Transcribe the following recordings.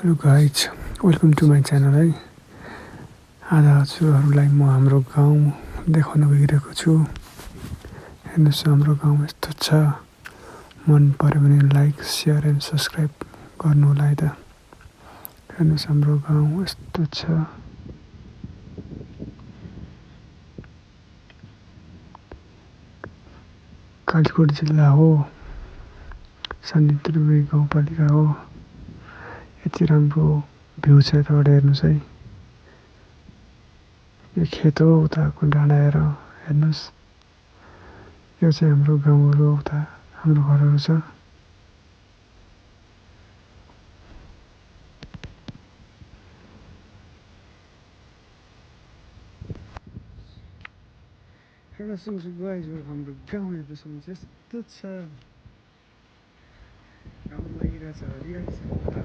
Hello guys welcome to my channel है। आज हजुरहरूलाई म हाम्रो गाउँ देखाउन गइरहेको छु। हेर्नुहोस् हाम्रो गाउँ यस्तो छ। मन पऱ्यो भने लाइक सेयर एन्ड सब्सक्राइब गर्नु होला है त। हेर्नुहोस् हाम्रो गाउँ यस्तो छ। कालीकोट जिल्ला हो, सन्धि त्रिवेणी गाउँपालिका हो। यति राम्रो भ्यू छ यताबाट हेर्नुहोस् है। यो खेत हो, उताको डाँडा हेर्नुहोस्। यो चाहिँ हाम्रो गाउँहरू, उता हाम्रो घरहरू छ। हेर्नुहोस् गाइजहरू हाम्रो गाउँ हेर्नुहोस् यस्तो छ। गाउँ लागिरहेछ, हरियाली छ पुरा।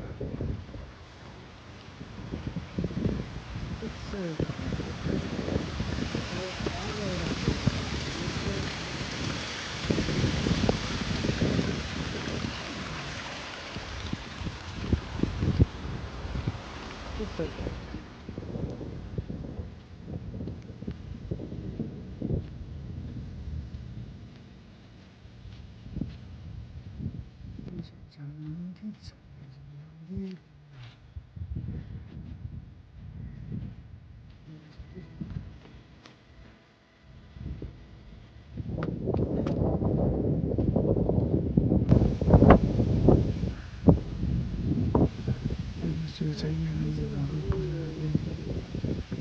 यो चाहिँ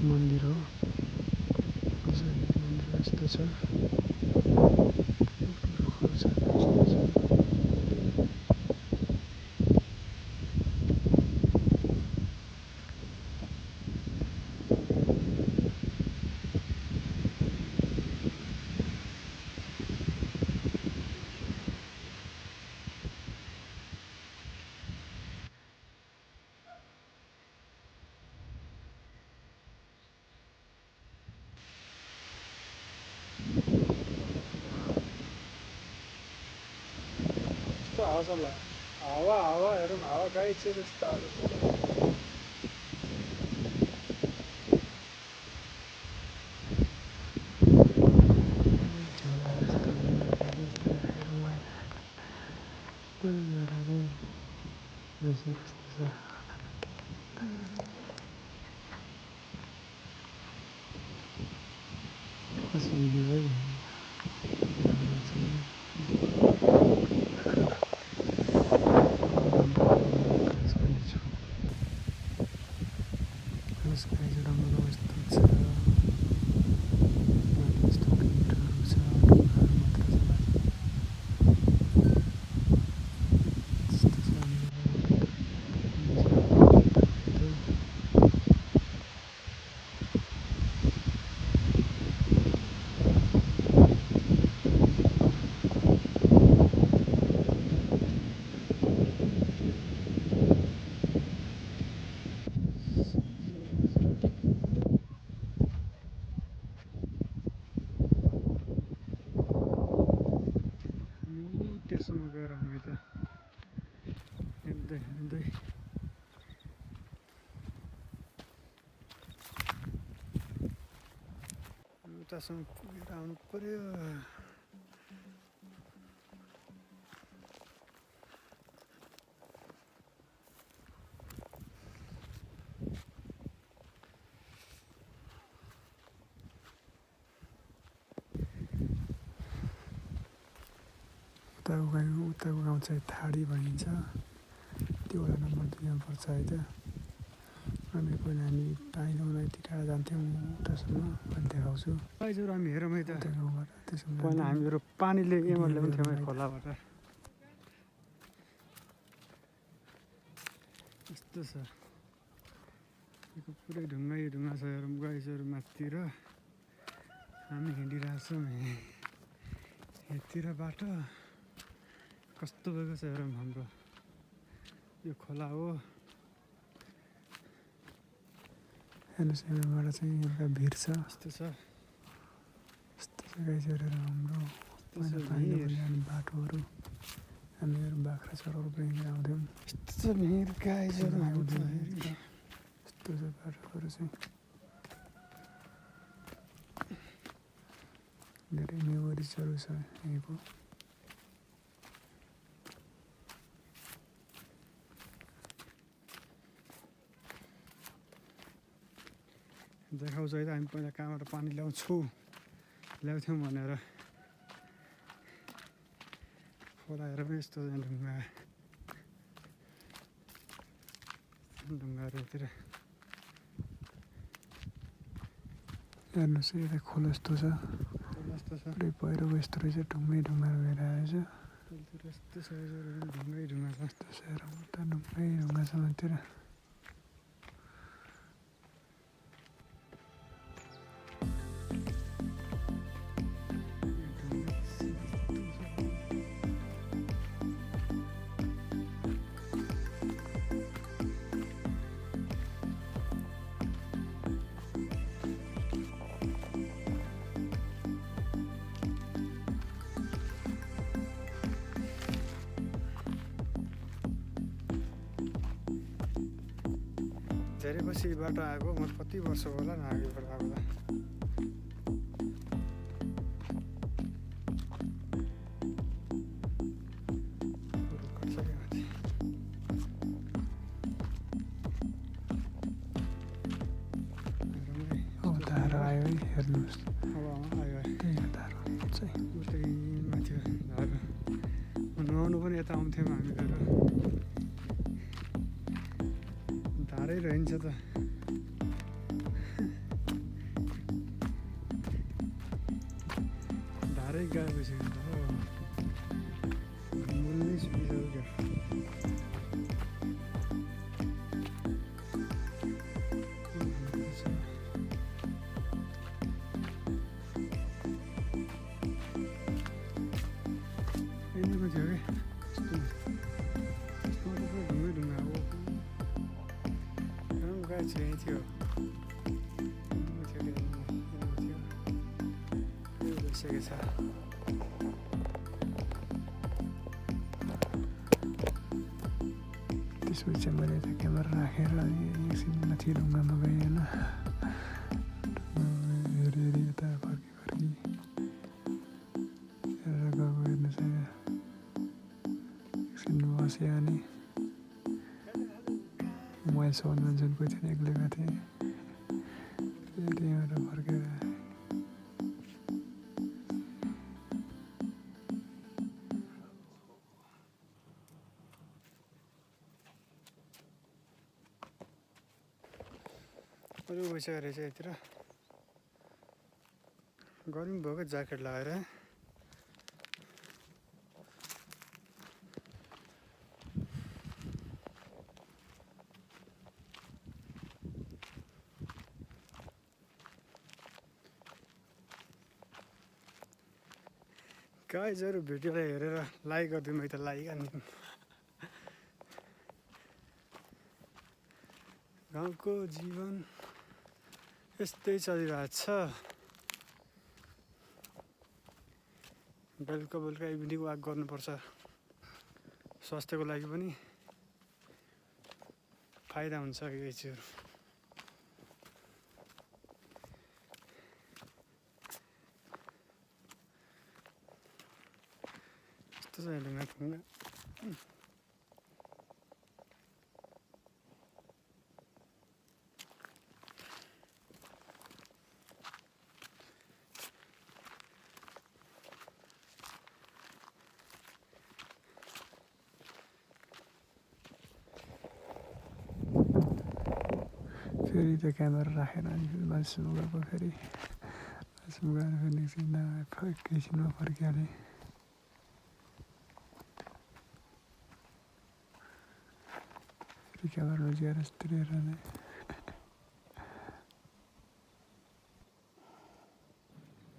मन्दिर हो। मन्दिर यस्तो छ। हावा छ ल, हावा हेरौँ। हावा गाई चाहिँ जस्तो त्यसमा गएर हामी त हिँड्दै उतासम्म पुगेर आउनु पर्यो। उताको गाउँ चाहिँ थाडी भनिन्छ। त्यो वडा नम्बर 2 मा पर्छ है त। अनि पहिला हामी पानी ल्याउन यति टाढा जान्थ्यौँ उतासम्म, अनि देखाउँछु। गाइजहरू हामी हेरौँ है त। पहिला हामीहरू पानीले एमर ल्याउँथ्यौँ है खोलाबाट। यस्तो छ, पुरै ढुङ्गा छ। हेरौँ गाइजहरू माथितिर हामी हिँडिरहेछौँ। यतिर बाटो कस्तो भएको छ हेरौँ। हाम्रो यो खोला हो। हेर्नुहोस् यहाँबाट चाहिँ एउटा भिर छ। यस्तो छ गाइजहरू हाम्रो पानी जाने बाटोहरू हामीहरू बाख्रा चराउनु पनि हिँडेर आउँथ्यौँ। यस्तो भिड गाईहरू आउँदाखेरि यस्तो छ बाटोहरू चाहिँ धेरै मेमोरिजहरू छ यहीँको। देखाउँछ है त हामी पहिला कहाँबाट पानी ल्याउँथ्यौँ भनेर खोला हेर पनि यस्तो ढुङ्गाहरूतिर हेर्नुहोस् यता खोला यस्तो छ, पुरै पहिरो यस्तो रहेछ, ढुङ्गै ढुङ्गाहरू भएर आएछ। यस्तो छ ढुङ्गै ढुङ्गा छ। यस्तो छ हेर उता ढुङ्गै ढुङ्गा छ मातिर। धेरै पछि बाटो आएको, म कति वर्ष होला नागेबाट आएको त। धारो आयो है हेर्नुहोस्, अब आयो त्यही हो धारो चाहिँ। उस्तै माथि धारो नुहाउनु पनि यता आउँथ्यौँ हामीहरू। धारै रहन्छ त। धारै गएपछि मुल्नै सुबिसक्यो क्या। यिनीको थियो कि ढुङ्गै ढुङ्गा हो। गाई चाहिँ यहीँ थियो, भइसकेको छ। त्यसपछि चाहिँ मैले यता क्यामेरा राखेर अनि एकछिन माथि ढुङ्गामा गएँ होइन। हेरी हेरी यता फर्की हेरेर गएको हेर्नु छैन। एकछिन बसेँ अनि मोबाइल साउन्ड मान्छे कोही थिएन, एक्लै गएको थिएँ। फेरि यहाँबाट फर्केर आएँ। अरू भइसक्यो रहेछ यतिर। गर्मी भएको ज्याकेट लगाएर गाइजहरू भिडियोलाई हेरेर लाइक गरिदिउँ, मैले त लाइक हानिदिउँ। गाउँको जीवन यस्तै चलिरहेको छ। बेलुका इभिनिङ वाक गर्नुपर्छ, स्वास्थ्यको लागि पनि फाइदा हुन्छ यही चिजहरू। यस्तो छ ढुङ्गा फेरि त्यो क्यामेरा राखेर अनि फेरि बाथरुम गएको। फेरि बाथरुम गएर फेरि एकैछिनमा फर्किहालेँ। फेरि क्यामेरा नजिक यस्तरी हेरेर नै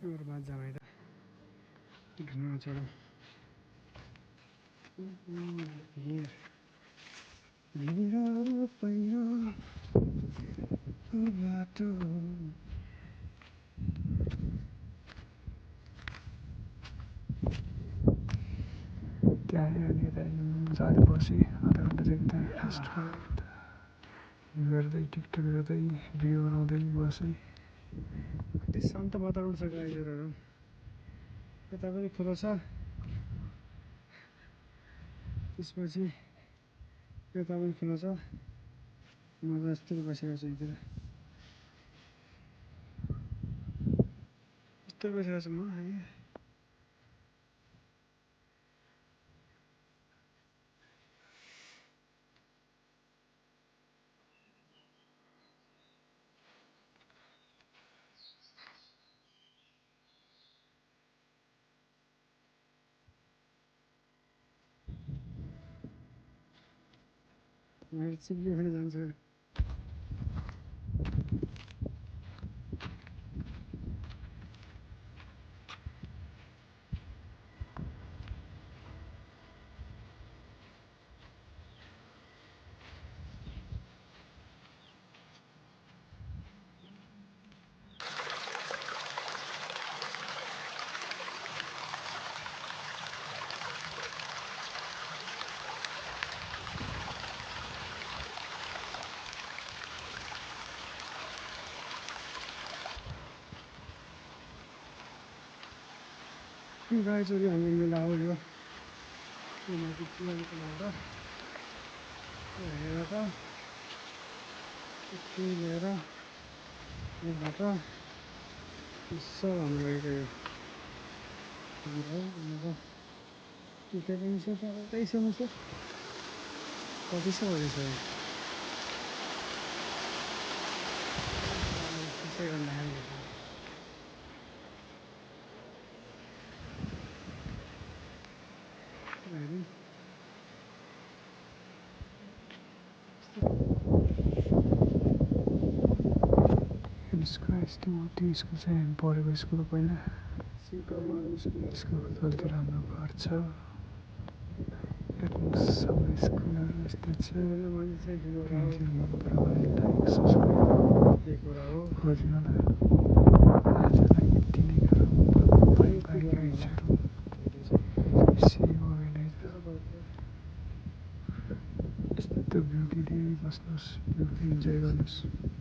एउटा बात जमाइ त ढुङ्गा चढौँ। मेरो पहिरो बाटो आएँ अनि यता मजाले बसेँ आधा घन्टा चाहिँ एकदमै रेस्ट गर्दै टिकटक गर्दै भिडियो बनाउँदै बसेँ। कति शान्त वातावरण छ गाइजहरू। यता पनि खुला छ, त्यसपछि यता पनि खुला छ। मजा यस्तै बसेको छु यतिर, यस्तै बसेको छु म है। मैले चिप्ली पनि जान्छु। गाइजहरू हाम्रो मेला हो यो, माथि पुरानो मेला हेर त, यति लिएर यहाँबाट सब हाम्रो यो हाम्रो त्यतै पनि छ, त्यहीसम्म छ, कति छ भने छ त्यसै गर्दाखेरि यस्तो त्यो स्कुल चाहिँ हामी पढेको स्कुल पहिला, स्कुलको तलतिर हाम्रो घर छ। सबै स्कुलहरू यस्तो छ। हजुर आजलाई यति नै गरौँ। यस्तो भ्यू लिँदै बस्नुहोस्, भ्यू इन्जोय गर्नुहोस्।